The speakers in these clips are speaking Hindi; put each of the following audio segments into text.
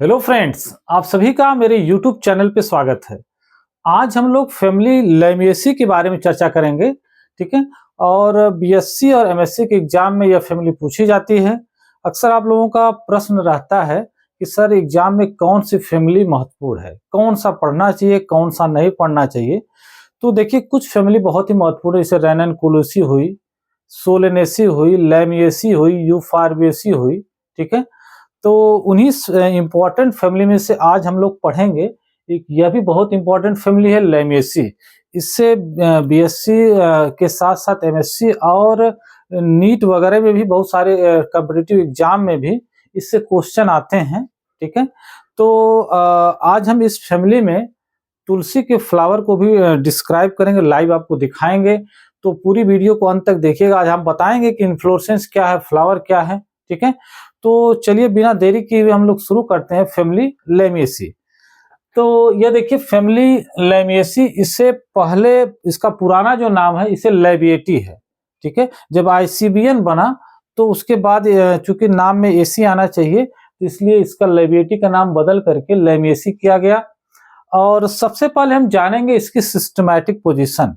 हेलो फ्रेंड्स, आप सभी का मेरे यूट्यूब चैनल पे स्वागत है। आज हम लोग फैमिली लैमिएसी के बारे में चर्चा करेंगे, ठीक है। और बीएससी और एमएससी के एग्जाम में यह फैमिली पूछी जाती है। अक्सर आप लोगों का प्रश्न रहता है कि सर एग्जाम में कौन सी फैमिली महत्वपूर्ण है, कौन सा पढ़ना चाहिए, कौन सा नहीं पढ़ना चाहिए। तो देखिए, कुछ फैमिली बहुत ही महत्वपूर्ण है, जैसे रैनन-कुलुसी हुई, सोलेनेसी हुई, लैमिएसी हुई, यूफारबिएसी हुई, ठीक है। तो उन्हीं इम्पोर्टेंट फैमिली में से आज हम लोग पढ़ेंगे। एक यह भी बहुत इम्पोर्टेंट फैमिली है लैमिएसी। इससे बीएससी के साथ-साथ एमएससी और नीट वगैरह में भी बहुत सारे कॉम्पिटिटिव एग्जाम में भी इससे क्वेश्चन आते हैं, ठीक है। तो आज हम इस फैमिली में तुलसी के फ्लावर को भी डिस्क्राइब करेंगे, लाइव आपको दिखाएंगे। तो पूरी वीडियो को अंत तक देखिएगा। आज हम बताएंगे कि इन्फ्लोरेसेंस क्या है, फ्लावर क्या है, ठीक है। तो चलिए बिना देरी किए हुए हम लोग शुरू करते हैं फैमिली लैमिएसी। तो यह देखिए फैमिली लैमिएसी, इससे पहले इसका पुराना जो नाम है इसे लैबिएटी है, ठीक है। जब आईसीबीएन बना तो उसके बाद चूंकि नाम में एसी आना चाहिए, तो इसलिए इसका लैबिएटी का नाम बदल करके लैमिएसी किया गया। और सबसे पहले हम जानेंगे इसकी सिस्टमैटिक पोजीशन।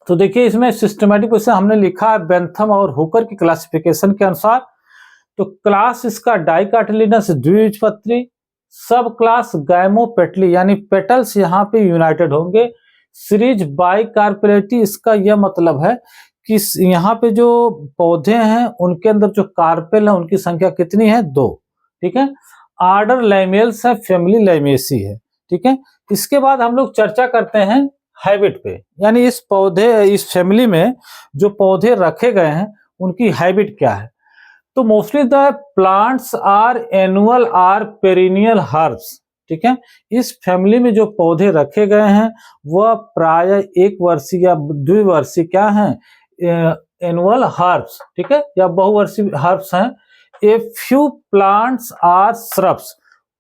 तो देखिए इसमें सिस्टमैटिक पोजीशन हमने लिखा है बेंथम और हुकर की क्लासिफिकेशन के अनुसार। तो क्लास इसका डाइकाटिलिनस द्विबीजपत्री, सब क्लास गैमोपेटली यानी पेटल्स यहाँ पे यूनाइटेड होंगे। सीरीज बाइकार्पेलेटी, इसका यह मतलब है कि यहाँ पे जो पौधे हैं उनके अंदर जो कार्पेल है उनकी संख्या कितनी है, 2, ठीक है। आर्डर लैमियल्स है, फैमिली लैमिएसी है, ठीक है। इसके बाद हम लोग चर्चा करते हैं हैबिट पे, यानी इस फैमिली में जो पौधे रखे गए हैं उनकी हैबिट क्या है। तो mostly the plants are annual or perennial herbs, ठीक है। इस फैमिली में जो पौधे रखे गए हैं वह प्राय एक वर्षीय या द्विवर्षीय क्या हैं, एनुअल हर्ब्स, ठीक है, या बहुवर्षीय हर्ब्स हैं। A few plants are shrubs,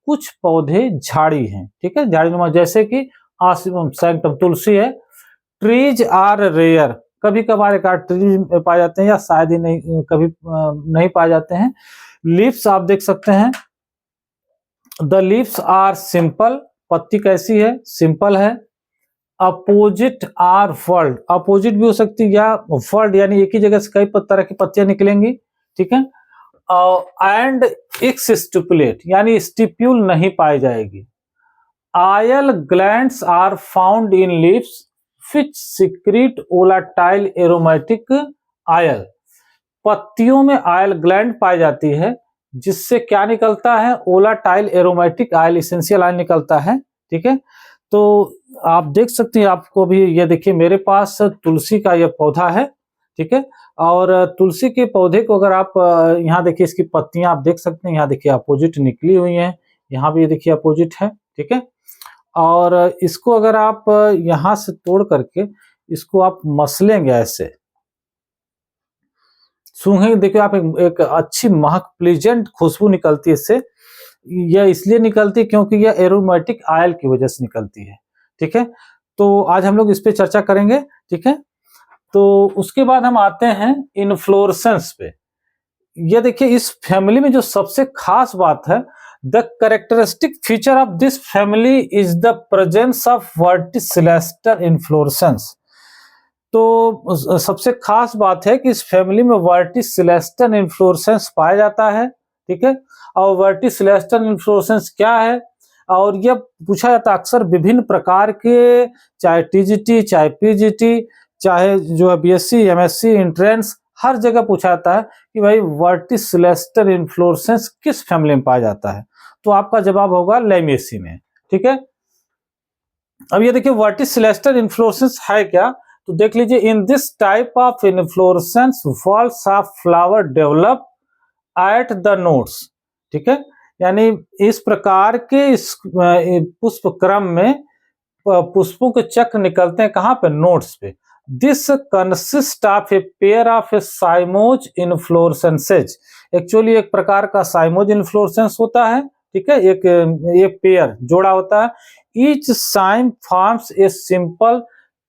कुछ पौधे झाड़ी हैं, ठीक है, झाड़ी नुमा, जैसे कि आसिमम सैंक्टम तुलसी है। ट्रीज आर रेयर, कभी कभार एक आध ट्रीज पाए जाते हैं या शायद ही नहीं, कभी नहीं पाए जाते हैं। लीव्स आप देख सकते हैं, द लीव्स आर सिंपल, पत्ती कैसी है, सिंपल है। अपोजिट आर फर्ल्ड, अपोजिट भी हो सकती है या फर्ल्ड, यानी एक ही जगह से कई तरह की पत्तियां निकलेंगी, ठीक है। एंड एक्स स्टिपुलेट, यानी स्टिप्यूल नहीं पाई जाएगी। Oil glands are found in leaves which secrete volatile aromatic oil, पत्तियों में आयल ग्लैंड पाई जाती है जिससे क्या निकलता है, volatile aromatic oil, essential oil निकलता है, ठीक है। तो आप देख सकते हैं, आपको भी ये देखिए मेरे पास तुलसी का यह पौधा है, ठीक है। और तुलसी के पौधे को अगर आप यहाँ देखिए, इसकी पत्तियां आप देख सकते हैं, यहाँ देखिए अपोजिट निकली हुई हैं, यहाँ भी देखिए अपोजिट है, ठीक है। और इसको अगर आप यहां से तोड़ करके इसको आप मसलेंगे, ऐसे सूंघेंगे, देखिए आप एक अच्छी महक, प्लीजेंट खुशबू निकलती है इससे। यह इसलिए निकलती है क्योंकि यह एरोमेटिक आयल की वजह से निकलती है, ठीक है। तो आज हम लोग इस पे चर्चा करेंगे, ठीक है। तो उसके बाद हम आते हैं इन्फ्लोरेसेंस पे। ये देखिए इस फैमिली में जो सबसे खास बात है, the characteristic feature of this family is the presence of verticillaster inflorescence. तो सबसे खास बात है कि इस फैमिली में वर्टिसिलेस्टर इन्फ्लोरेसेंस पाया जाता है, ठीक है। और वर्टिसिलेस्टर इन्फ्लोरेसेंस क्या है, और यह पूछा जाता है अक्सर विभिन्न प्रकार के, चाहे टीजीटी, चाहे पीजीटी, चाहे जो है बीएससी, एमएससी, एंट्रेंस, हर जगह पूछा जाता है कि भाई वर्टिसिलेस्टर इन्फ्लोरेसेंस किस फैमिली में पाया जाता है। तो आपका जवाब होगा लैमिएसी में, ठीक है। अब ये देखिए वर्टिसिलेस्टर इन्फ्लोरेसेंस है क्या, तो देख लीजिए, in this type of inflorescence walls of flower develop at the nodes, ठीक है। यानी इस प्रकार के इस पुष्प क्रम में पुष्पों के चक्र निकलते हैं, कहां पे, नोड्स पे। This consist of a pair of a cymose inflorescences, actually एक प्रकार का साइमोज इन्फ्लोरेसेंस होता है, ठीक है, एक पेयर जोड़ा होता है। Each cyme forms a simple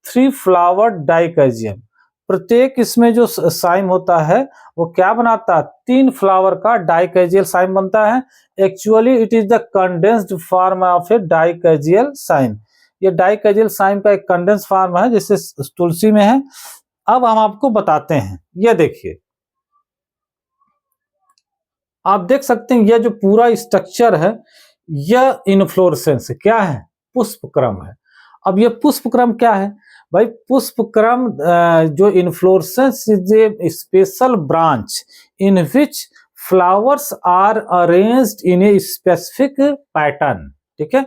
3 flower dichasium, प्रत्येक इसमें जो साइम होता है वो क्या बनाता है, 3 फ्लावर का डाइकैजियल साइम बनता है। Actually it is the condensed form of a dichasial cyme. ये डाइकैजियल साइम का एक कंडेंस फॉर्म है जिससे तुलसी में है। अब हम आपको बताते हैं, ये देखिए, आप देख सकते हैं यह जो पूरा स्ट्रक्चर है यह इन्फ्लोरेसेंस क्या है, पुष्पक्रम है। अब यह पुष्पक्रम क्या है भाई, पुष्पक्रम जो inflorescence is a special branch in which flowers are arranged in a specific pattern, ठीक है।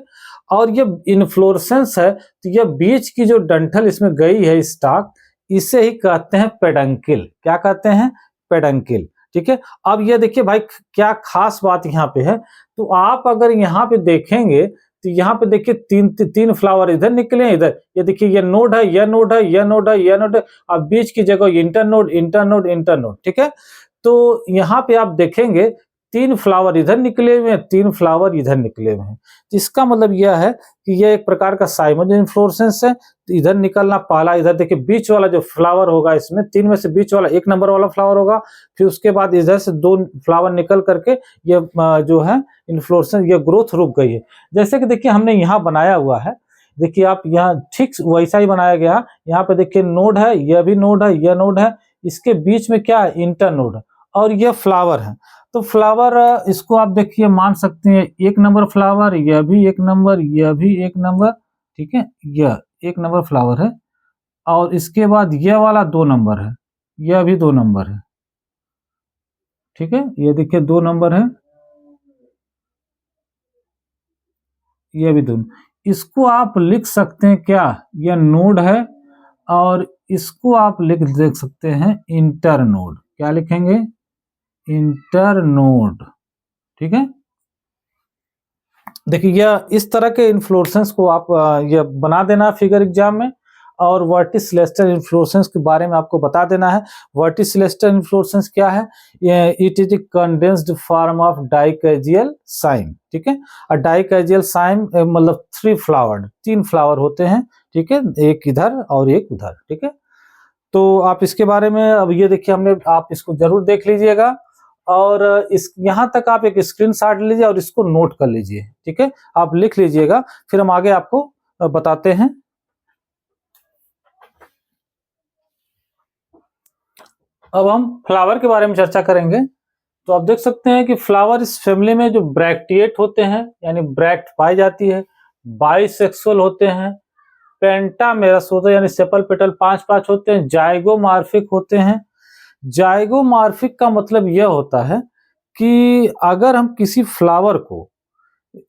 और ये इन्फ्लोरेसेंस है तो यह बीच की जो डंठल इसमें गई है स्टॉक, इसे ही कहते हैं पेडंकिल। क्या कहते हैं, पेडंकिल, ठीक है। अब ये देखिए भाई क्या खास बात यहाँ पे है, तो आप अगर यहाँ पे देखेंगे तो यहाँ पे देखिए तीन फ्लावर इधर निकले इधर, ये देखिए ये नोड है, यह नोड है, यह नोड है, यह नोड है, अब बीच की जगह इंटरनोड इंटरनोड इंटरनोड, ठीक है। तो यहाँ पे आप देखेंगे 3 फ्लावर इधर निकले हुए हैं, 3 फ्लावर इधर निकले हुए हैं। इसका मतलब यह है कि यह एक प्रकार का साइमन इन्फ्लोरेसेंस है। तो इधर निकलना पहला, इधर देखिए बीच वाला जो फ्लावर होगा इसमें 3 में से बीच वाला 1 नंबर वाला फ्लावर होगा, फिर उसके बाद इधर से 2 फ्लावर निकल करके ये जो है इन्फ्लोरेसेंस, ये ग्रोथ रुक गई है। जैसे कि देखिए हमने यहाँ बनाया हुआ है, देखिए आप यहाँ ठीक वैसा ही बनाया गया। यहाँ पे देखिए नोड है, यह भी नोड है, यह नोड है, इसके बीच में क्या है, इंटर नोड, और यह फ्लावर है। तो फ्लावर इसको आप देखिए मान सकते हैं 1 नंबर फ्लावर, यह भी 1 नंबर, यह भी 1 नंबर, ठीक है, यह 1 नंबर फ्लावर है। और इसके बाद यह वाला 2 नंबर है, यह भी 2 नंबर है, ठीक है, ये देखिए 2 नंबर है, यह भी 2। इसको आप लिख सकते हैं क्या, यह नोड है, और इसको आप देख सकते हैं इंटर नोड। क्या लिखेंगे, इंटर नोड, ठीक है। देखिए यह इस तरह के इन्फ्लोरेसेंस को आप यह बना देना फिगर एग्जाम में, और वर्टिसिलेस्टर इन्फ्लोरेसेंस के बारे में आपको बता देना है। वर्टिसिलेस्टर इन्फ्लोरेसेंस क्या है, it is a condensed form of dichasial cyme, ठीक है। और डाइकैजियल साइम मतलब 3 फ्लावर होते हैं, ठीक है, एक इधर और एक उधर, ठीक है। तो आप इसके बारे में अब ये देखिए हमने, आप इसको जरूर देख लीजिएगा, और इस यहाँ तक आप एक स्क्रीनशॉट लीजिए और इसको नोट कर लीजिए, ठीक है, आप लिख लीजिएगा, फिर हम आगे आपको बताते हैं। अब हम फ्लावर के बारे में चर्चा करेंगे। तो आप देख सकते हैं कि फ्लावर इस फैमिली में जो ब्रैक्टिएट होते हैं, यानी ब्रैक्ट पाई जाती है, बाइसेक्सुअल होते हैं, पेंटामेरस होते हैं यानी सेपल पेटल 5-5 होते हैं, जाइगोमॉर्फिक होते हैं। जाइगोमॉर्फिक का मतलब यह होता है कि अगर हम किसी फ्लावर को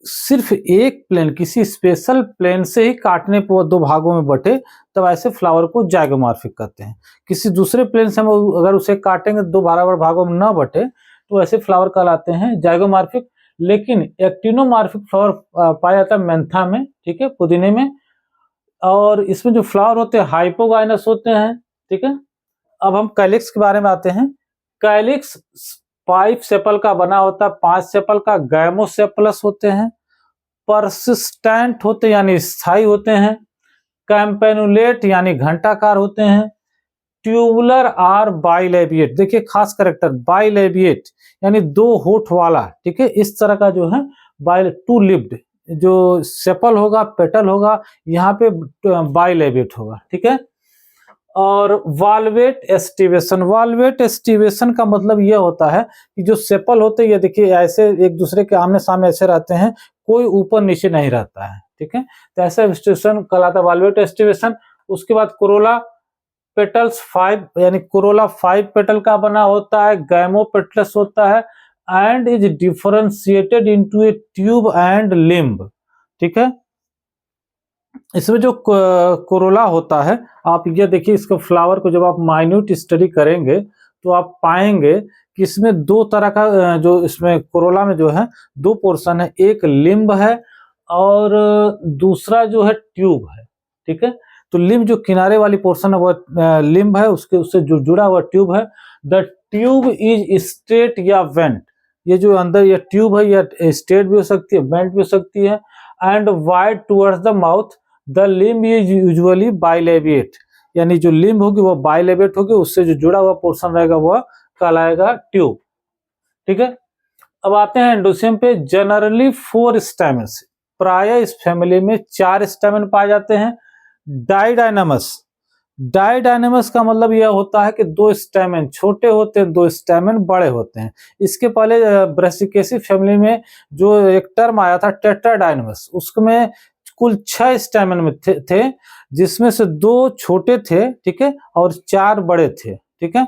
सिर्फ एक प्लेन, किसी स्पेशल प्लेन से ही काटने पर 2 भागों में बटे, तब ऐसे फ्लावर को जाइगोमॉर्फिक कहते हैं। किसी दूसरे प्लेन से हम अगर उसे काटेंगे 2 बराबर भागों में न बटे, तो ऐसे फ्लावर कहलाते हैं जाइगोमॉर्फिक। लेकिन एक्टिनोमॉर्फिक फ्लावर पाया जाता है मेंथा में, ठीक है, पुदीने में, और इसमें जो फ्लावर होते हैं हाइपोगाइनस होते हैं, ठीक है। अब हम कैलिक्स के बारे में आते हैं। कैलिक्स 5 सेपल का बना होता है, 5 सेपल का, गैमोसेपलस होते हैं, परसिस्टेंट होते हैं यानी स्थायी होते हैं, कैंपेनुलेट यानी घंटाकार होते हैं, ट्यूबुलर आर बाइलेबिएट, देखिए खास कैरेक्टर बाइलेबिएट यानी 2 होठ वाला, ठीक है, इस तरह का जो है टू लिप्ड जो सेपल होगा, पेटल होगा, यहाँ पे बाइलेबिएट होगा, ठीक है। और वाल्वेट एस्टिवेशन, वाल्वेट एस्टिवेशन का मतलब यह होता है कि जो सेपल होते हैं, ये देखिए ऐसे एक दूसरे के आमने सामने ऐसे रहते हैं, कोई ऊपर नीचे नहीं रहता है, ठीक है, तो ऐसा एस्टिवेशन कहलाता है वाल्वेट एस्टिवेशन। उसके बाद कोरोला पेटल्स 5 यानी कोरोला 5 पेटल का बना होता है, गैमोपेटलस होता है, and is differentiated into A tube and limb, ठीक है। इसमें जो कोरोला होता है, आप ये देखिए इसको फ्लावर को जब आप माइन्यूट स्टडी करेंगे तो आप पाएंगे कि इसमें 2 तरह का जो इसमें कोरोला में जो है 2 पोर्शन है, एक लिम्ब है और दूसरा जो है ट्यूब है, ठीक है। तो लिम्ब जो किनारे वाली पोर्शन है वह लिम्ब है, उसके उससे जो जुड़ा हुआ ट्यूब है। द ट्यूब इज स्ट्रेट या वेंट, ये जो अंदर ये ट्यूब है या स्ट्रेट भी हो सकती है, वेंट भी हो सकती है, and wide towards the mouth. The limb is usually bilabiate, यानी जो लिम्ब होगी वो बाइलेबेट होगी, उससे जो जुड़ा हुआ पोर्शन रहेगा वह कहलाएगा ट्यूब। ठीक है, अब आते हैं एंडोसियम पे। जनरली 4 स्टैमेन्स, प्राय इस फैमिली में 4 स्टैमेन पाए जाते हैं। डाइडाइनमस, डाइडाइनमस का मतलब यह होता है कि 2 स्टैमेन छोटे होते हैं, 2 स्टैमेन बड़े होते हैं। इसके पहले ब्रासिकेसी फैमिली में जो एक टर्म आया था टेट्राडाइनमस, उसमें कुल 6 स्टैमेन में थे, जिसमें से 2 छोटे थे, ठीक है, और 4 बड़े थे। ठीक है,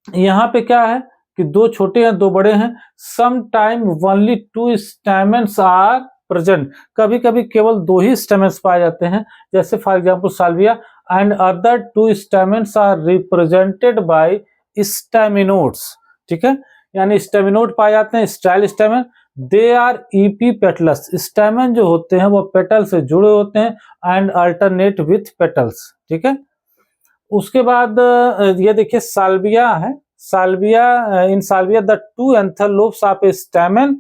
यहाँ पे क्या है कि 2 छोटे हैं 2 बड़े हैं। Some time only 2 stamens are present, कभी कभी केवल 2 ही स्टैमेन्स पाए जाते हैं, जैसे for example Salvia. And other 2 stamens are represented by staminodes. ठीक है, यानी स्टैमिनोड पाए जाते हैं, style stamen. They are epipetalous, stamen जो होते हैं वो पेटल से जुड़े होते हैं एंड अल्टरनेट विथ पेटल्स। ठीक है, उसके बाद ये देखिए साल्विया है। Salvia, in Salvia the 2 anther lobes of a stamen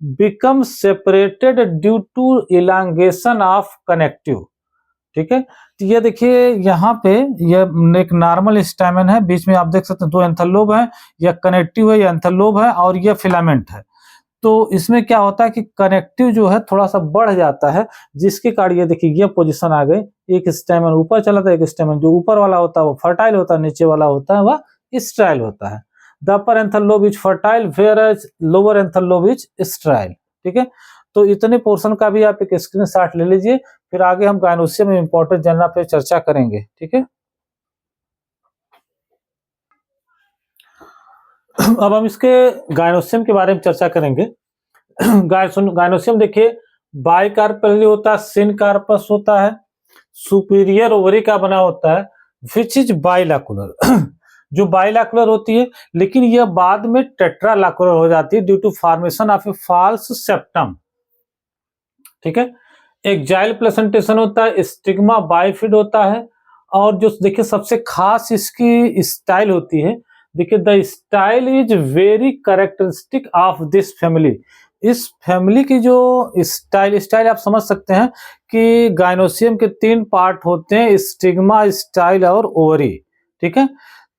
become separated due to elongation of connective. ठीक है, तो ये देखिए यहाँ पे ये एक नॉर्मल स्टैमेन है, बीच में आप देख सकते हैं 2 एंथर लोब है, या कनेक्टिव है, या एंथर लोब है, और ये फिलामेंट है। तो इसमें क्या होता है कि कनेक्टिव जो है थोड़ा सा बढ़ जाता है, जिसके कारण ये देखिए ये पोजीशन आ गई, एक स्टैमेन ऊपर चला था, एक स्टैमेन जो ऊपर वाला होता है वो फर्टाइल होता है, नीचे वाला होता है वह स्टेराइल होता है। The upper anther lobe is fertile whereas lower anther lobe is sterile. ठीक है, तो इतने पोर्शन का भी आप एक स्क्रीनशॉट ले लीजिए, फिर आगे हम गायनोसियम में इंपॉर्टेंट जनरल पे चर्चा करेंगे। ठीक है, अब हम इसके गायनोसियम के बारे में चर्चा करेंगे। गायनोसियम देखिए बाइकार्पली होता है, सिनकार्पस होता है, सुपीरियर ओवरी का बना होता है, विच इज बाइलैकुलर जो बाइलैकुलर होती है, लेकिन यह बाद में टेट्रालैकुलर हो जाती है due to formation of a false septum. ठीक है, एक्जाइल प्लेसेंटेशन होता है, स्टिग्मा बाइफिड होता है, और जो देखिए सबसे खास इसकी स्टाइल होती है, देखिए the style is very characteristic of this family. इस फैमिली की जो स्टाइल आप समझ सकते हैं कि गायनोसियम के 3 पार्ट होते हैं, स्टिग्मा, स्टाइल और ओवरी। ठीक है,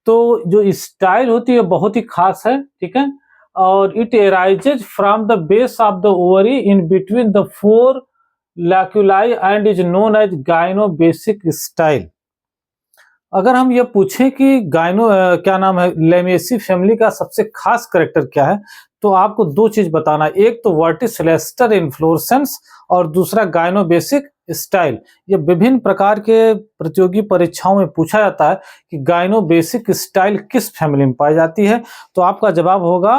तो जो स्टाइल होती है बहुत ही खास है। ठीक है, और it arises from the base of the ovary in between the 4 loculi and is known as gynobasic style. अगर हम ये पूछें कि क्या नाम है, लैमिएसी फैमिली का सबसे खास करैक्टर क्या है, तो आपको 2 चीज बताना, एक तो वर्टिसिलेस्टर इन्फ्लोरेसेंस और दूसरा गायनोबेसिक स्टाइल। ये विभिन्न प्रकार के प्रतियोगी परीक्षाओं में पूछा जाता है कि गायनोबेसिक स्टाइल किस फैमिली में पाई जाती है, तो आपका जवाब होगा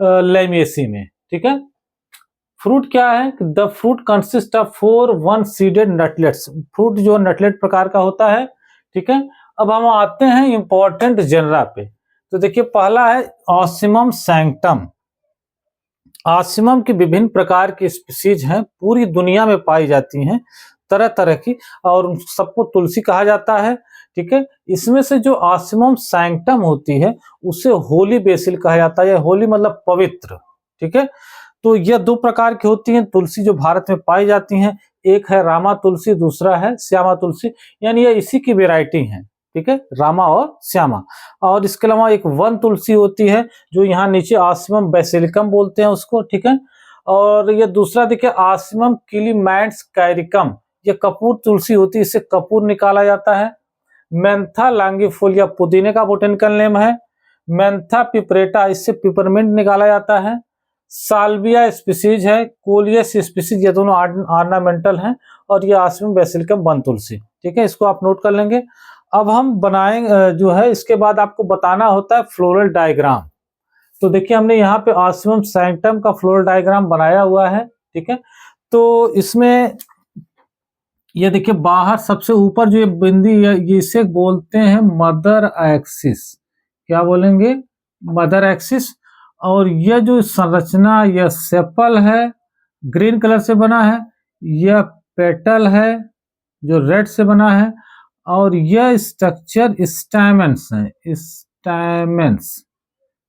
लैमिएसी में। ठीक है, फ्रूट क्या है, the fruit consist of 4 one seeded nutlets, fruit जो नटलेट प्रकार का होता है। ठीक है, अब हम आते हैं इंपॉर्टेंट जेनरा पे। तो देखिए पहला है ऑसिमम सैंक्टम। ऑसिमम की विभिन्न प्रकार की स्पीसीज हैं, पूरी दुनिया में पाई जाती हैं, तरह तरह की, और सबको तुलसी कहा जाता है। ठीक है, इसमें से जो ऑसिमम सैंक्टम होती है उसे होली बेसिल कहा जाता है, होली मतलब पवित्र। ठीक है, तो यह 2 प्रकार की होती हैं तुलसी जो भारत में पाई जाती हैं, एक है रामा तुलसी, दूसरा है श्यामा तुलसी, यानी ये इसी की वेराइटी है। ठीक है, रामा और श्यामा। और इसके अलावा एक वन तुलसी होती है जो यहाँ नीचे ऑसिमम बेसिलिकम बोलते हैं उसको। ठीक है, और ये दूसरा देखिए ऑसिमम किलीमैंड्स कैरिकम, ये कपूर तुलसी होती है, इससे कपूर निकाला जाता है। मेंथा लॉन्गिफोलिया पुदीने का बोटेनिकल नेम है। मेंथा पिपरेटा, इससे पिपरमिंट निकाला जाता है। साल्विया स्पीसीज है, कोलियस स्पीसीज, ये दोनों ऑर्नामेंटल हैं, और ये ऑसिमम बेसिलिकम वन तुलसी। ठीक है, इसको आप नोट कर लेंगे। अब हम बनाएंगे जो है, इसके बाद आपको बताना होता है फ्लोरल डायग्राम। तो देखिए हमने यहाँ पे ऑसिमम सैंक्टम का फ्लोरल डायग्राम बनाया हुआ है। ठीक है, तो इसमें ये देखिए बाहर सबसे ऊपर जो ये बिंदी है, ये इसे बोलते हैं मदर एक्सिस। क्या बोलेंगे, मदर एक्सिस। और यह जो संरचना, यह सेपल है, ग्रीन कलर से बना है, यह पेटल है जो रेड से बना है, और यह स्ट्रक्चर स्टैमेंस है, स्टैमेंस।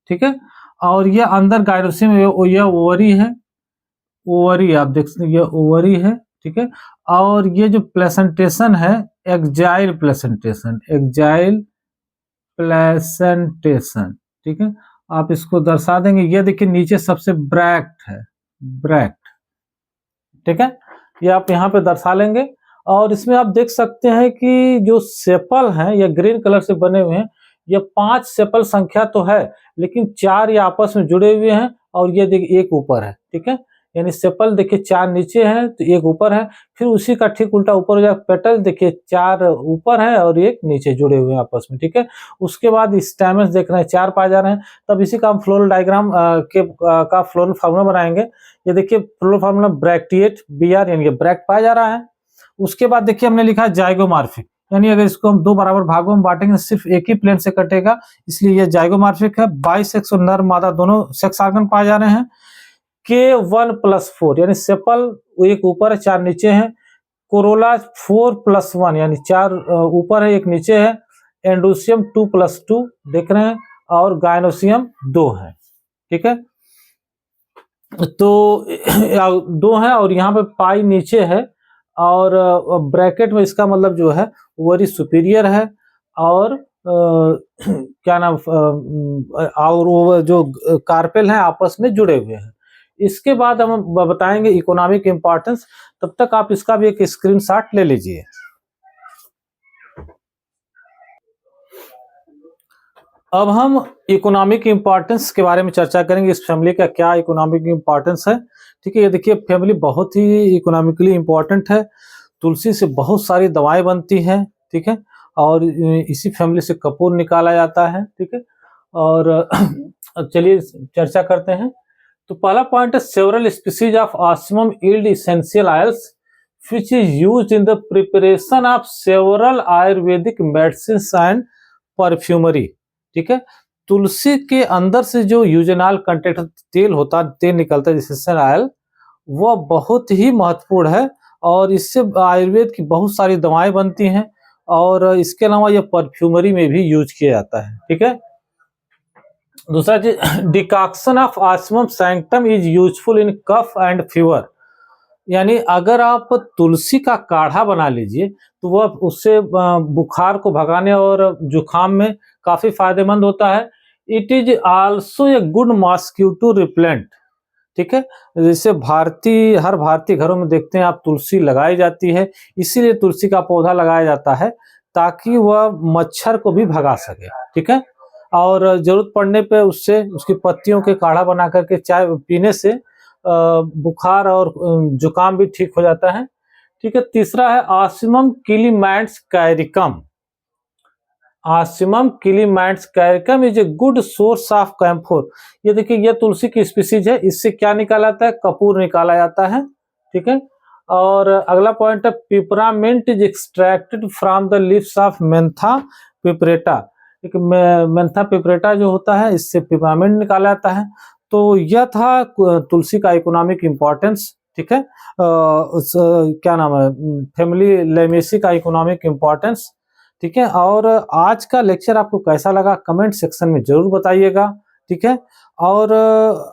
ठीक है, और यह अंदर गायनोसियम, यह ओवरी है, ओवरी आप देख सकते हैं, यह ओवरी है। ठीक है, और ये जो प्लेसेंटेशन है एक्जाइल प्लेसेंटेशन, एक्जाइल प्लेसेंटेशन, ठीक है। आप इसको दर्शा देंगे, ये देखिए नीचे सबसे ब्रैक्ट है, ब्रैक्ट, ठीक है। ये आप यहाँ पे दर्शा लेंगे। और इसमें आप देख सकते हैं कि जो सेपल हैं ये ग्रीन कलर से बने हुए हैं। ये 5 सेपल संख्या तो है, लेकिन 4 ये आपस में जुड़े हुए हैं और ये देखिए एक ऊपर है, ठीक है। यानी सेपल देखिए 4 नीचे हैं तो एक ऊपर है, फिर उसी का ठीक उल्टा ऊपर हो जाएगा। पेटल देखिए 4 ऊपर है और एक नीचे जुड़े हुए हैं आपस में, ठीक है। उसके बाद स्टैमेंस देख रहे हैं 4 पाए जा रहे हैं। तब इसी का हम फ्लोरल डायग्राम का फ्लोरल फार्मूला बनाएंगे। ये देखिए फ्लोरल फार्मूला ब्रैक्टिएट Br यानी ब्रैक्ट पाया जा रहा है। उसके बाद देखिए हमने लिखा जाइगोमॉर्फिक, यानी अगर इसको हम 2 बराबर भागों में बांटेंगे सिर्फ एक ही प्लेन से कटेगा, इसलिए ये जाइगोमॉर्फिक है। 22 सेक्स और नर मादा दोनों सेक्स ऑर्गन पाए जा रहे हैं। K1+4 यानी सेपल एक ऊपर है 4 नीचे है। कोरोला 4+1 यानी 4 ऊपर है 1 नीचे है। एंडोसियम 2+2 देख रहे हैं और गायनोसियम 2 है, ठीक है। तो 2 है और यहाँ पे पाई नीचे है और ब्रैकेट में इसका मतलब जो है ओवरी सुपीरियर है और क्या नाम और वो जो कार्पेल है आपस में जुड़े हुए हैं। इसके बाद हम बताएंगे इकोनॉमिक इंपॉर्टेंस, तब तक आप इसका भी एक स्क्रीनशॉट ले लीजिए। अब हम इकोनॉमिक इंपॉर्टेंस के बारे में चर्चा करेंगे, इस फैमिली का क्या इकोनॉमिक इंपॉर्टेंस है, ठीक है। ये देखिए फैमिली बहुत ही इकोनॉमिकली इंपॉर्टेंट है। तुलसी से बहुत सारी दवाएं बनती हैं, ठीक है। और इसी फैमिली से कपूर निकाला जाता है, ठीक है। और चलिए चर्चा करते हैं। तो पहला पॉइंट है several species of osmium yield essential oils which is used in the preparation of several Ayurvedic medicines and perfumery, ठीक है। तुलसी के अंदर से जो यूजेनाल कंटेंट तेल होता है, तेल निकलता है एसेंशियल ऑयल, वह बहुत ही महत्वपूर्ण है और इससे आयुर्वेद की बहुत सारी दवाएं बनती हैं और इसके अलावा यह परफ्यूमरी में भी यूज किया जाता है, ठीक है। दूसरा चीज decoction of Ocimum sanctum is useful in cough and fever, यानी अगर आप तुलसी का काढ़ा बना लीजिए तो वह उससे बुखार को भगाने और जुकाम में काफी फायदेमंद होता है। It is also a good mosquito repellent, ठीक है। जैसे हर भारतीय घरों में देखते हैं आप तुलसी लगाई जाती है, इसीलिए तुलसी का पौधा लगाया जाता है ताकि वह मच्छर को भी भगा सके, ठीक है। और जरूरत पड़ने पे उससे उसकी पत्तियों के काढ़ा बना करके चाय पीने से बुखार और जुकाम भी ठीक हो जाता है, ठीक है। तीसरा है Ocimum kilimandscharicum. Ocimum kilimandscharicum is a good source of camphor. ये देखिए ये तुलसी की स्पीसीज है, इससे क्या निकाला जाता है, कपूर निकाला जाता है, ठीक है। और अगला पॉइंट है peppermint is extracted from the leaves of Mentha piperita. Mentha piperita जो होता है इससे पिपरामिंट निकाला जाता है। तो यह था तुलसी का इकोनॉमिक इंपॉर्टेंस, ठीक है। क्या नाम है, फैमिली लेमेसी का इकोनॉमिक इंपॉर्टेंस, ठीक है। और आज का लेक्चर आपको कैसा लगा कमेंट सेक्शन में जरूर बताइएगा, ठीक है। और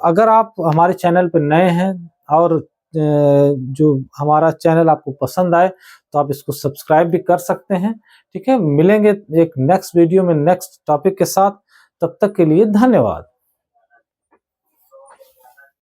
अगर आप हमारे चैनल पर नए हैं और जो हमारा चैनल आपको पसंद आए तो आप इसको सब्सक्राइब भी कर सकते हैं, ठीक है। मिलेंगे एक नेक्स्ट वीडियो में नेक्स्ट टॉपिक के साथ, तब तक के लिए धन्यवाद।